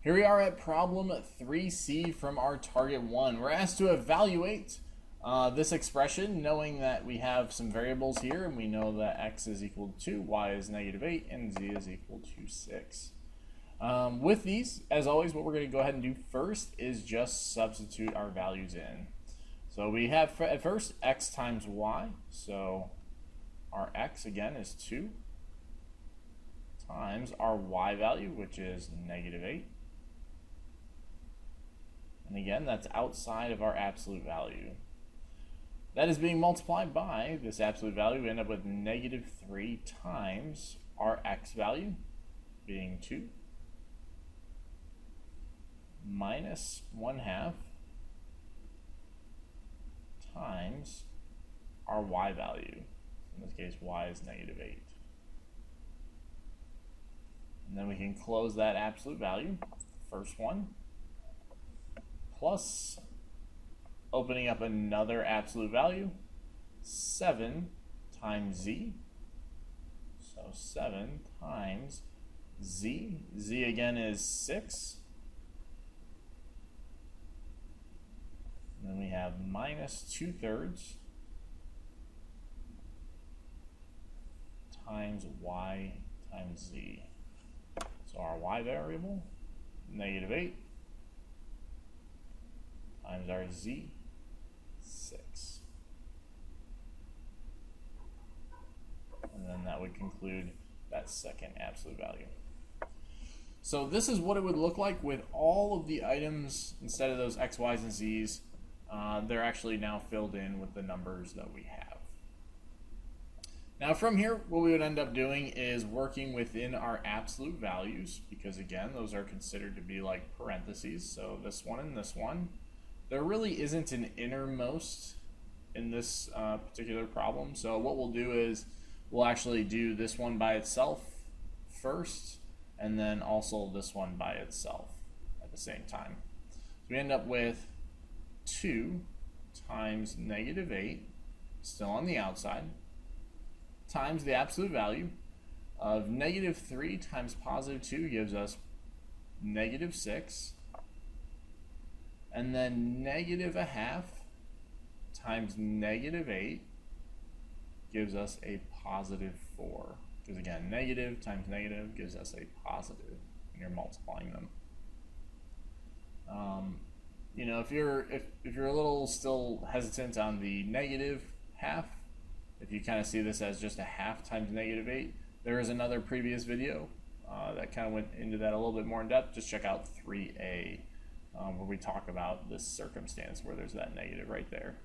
Here we are at problem 3C from our target 1. We're asked to evaluate this expression, knowing that we have some variables here, and we know that x is equal to 2, y is negative 8, and z is equal to 6. With these, as always, what we're going to go ahead and do first is just substitute our values in. So we have at first x times y, so our x again is 2, times our y value, which is negative 8. And again, that's outside of our absolute value. That is being multiplied by this absolute value. We end up with negative 3 times our x value, being 2, minus 1/2 times our y value. In this case, y is negative 8. And then we can close that absolute value, first one, plus opening up another absolute value, 7 times z. So 7 times z. Z again is 6. And then we have minus 2/3 times y times z. So our y variable, negative 8, times our z, 6. And then that would conclude that second absolute value. So this is what it would look like with all of the items, instead of those x, y's, and z's, they're actually now filled in with the numbers that we have. Now from here, what we would end up doing is working within our absolute values, because again, those are considered to be like parentheses. So this one and this one. There really isn't an innermost in this particular problem. So what we'll do is we'll actually do this one by itself first, and then also this one by itself at the same time. So we end up with 2 times negative 8, still on the outside, times the absolute value of negative 3 times positive 2 gives us negative 6. And then negative 1/2 times negative 8 gives us a positive 4. Because again, negative times negative gives us a positive when you're multiplying them. You know, if you're a little still hesitant on the negative half, if you kind of see this as just a half times negative 8, there is another previous video that kind of went into that a little bit more in depth. Just check out 3A. Where we talk about this circumstance where there's that negative right there.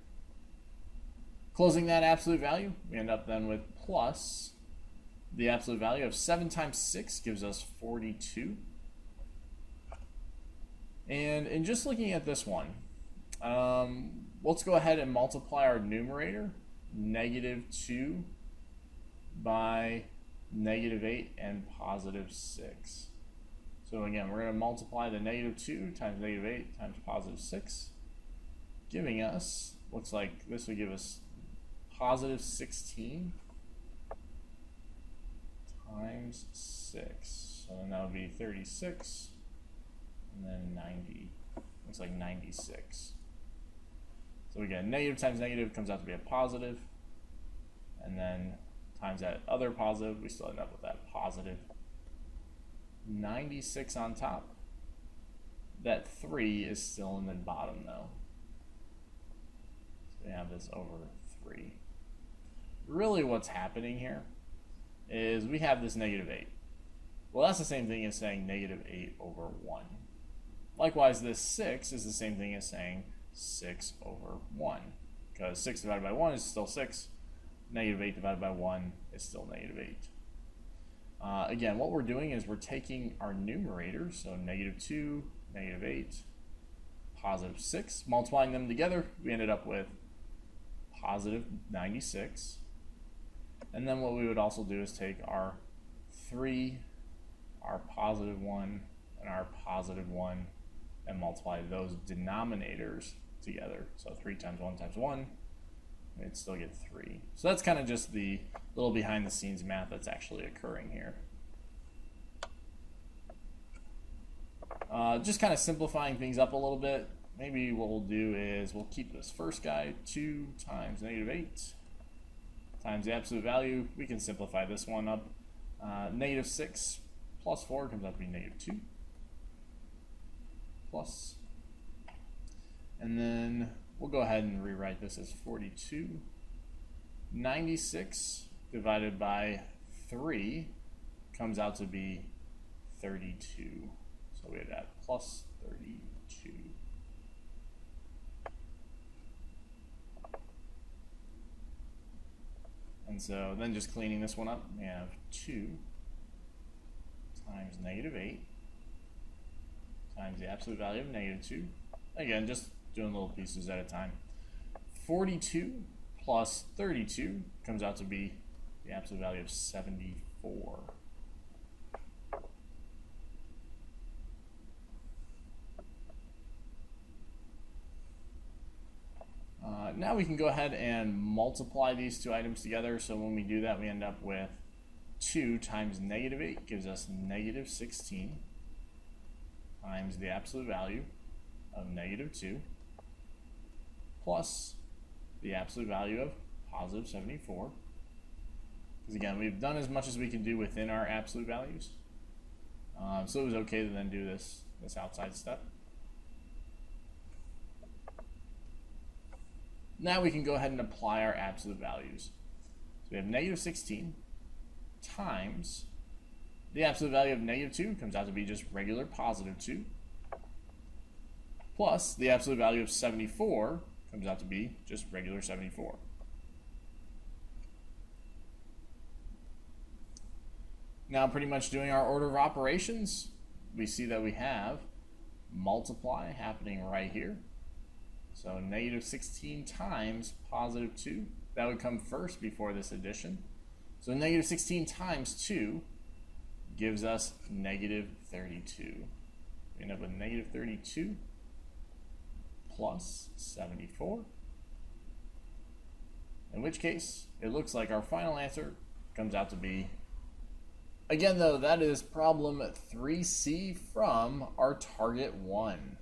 Closing that absolute value, we end up then with plus the absolute value of 7 times 6 gives us 42. And in just looking at this one, let's go ahead and multiply our numerator, negative 2, by negative 8 and positive 6. So again, we're going to multiply the negative 2 times negative 8 times positive 6, giving us, looks like this would give us positive 16 times 6. So then that would be 36, and then 90. Looks like 96. So again, negative times negative comes out to be a positive, and then times that other positive, we still end up with that positive 96 on top. That 3 is still in the bottom though. So we have this over 3. Really what's happening here is we have this negative 8. Well, that's the same thing as saying negative 8 over 1. Likewise, this 6 is the same thing as saying 6 over 1. Because 6 divided by 1 is still 6. Negative 8 divided by 1 is still negative 8. Again, what we're doing is we're taking our numerator, so negative 2, negative 8, positive 6, multiplying them together, we ended up with positive 96. And then what we would also do is take our 3, our positive 1, and our positive 1, and multiply those denominators together. So 3 times 1 times 1, we'd still get 3. So that's kind of just the little behind the scenes math that's actually occurring here. Just kind of simplifying things up a little bit. Maybe what we'll do is we'll keep this first guy 2 times -8 times the absolute value. We can simplify this one up. -6 plus 4 comes out to be -2 plus, and then we'll go ahead and rewrite this as 42. 96 divided by 3 comes out to be 32. So we have that plus 32. And so then just cleaning this one up, we have 2 times -8 times the absolute value of -2. Again, just doing little pieces at a time. 42 plus 32 comes out to be the absolute value of 74. Now we can go ahead and multiply these two items together. So when we do that, we end up with 2 times -8 gives us -16 times the absolute value of -2 plus the absolute value of positive 74. Because again, we've done as much as we can do within our absolute values. So it was okay to then do this outside step. Now we can go ahead and apply our absolute values. So we have -16 times the absolute value of -2 comes out to be just regular positive 2 plus the absolute value of 74 comes out to be just regular 74. Now pretty much doing our order of operations, we see that we have multiply happening right here. So -16 times positive 2, that would come first before this addition. So -16 times 2 gives us -32. We end up with -32 plus 74. In which case, it looks like our final answer comes out to be, again though, that is problem 3C from our target 1.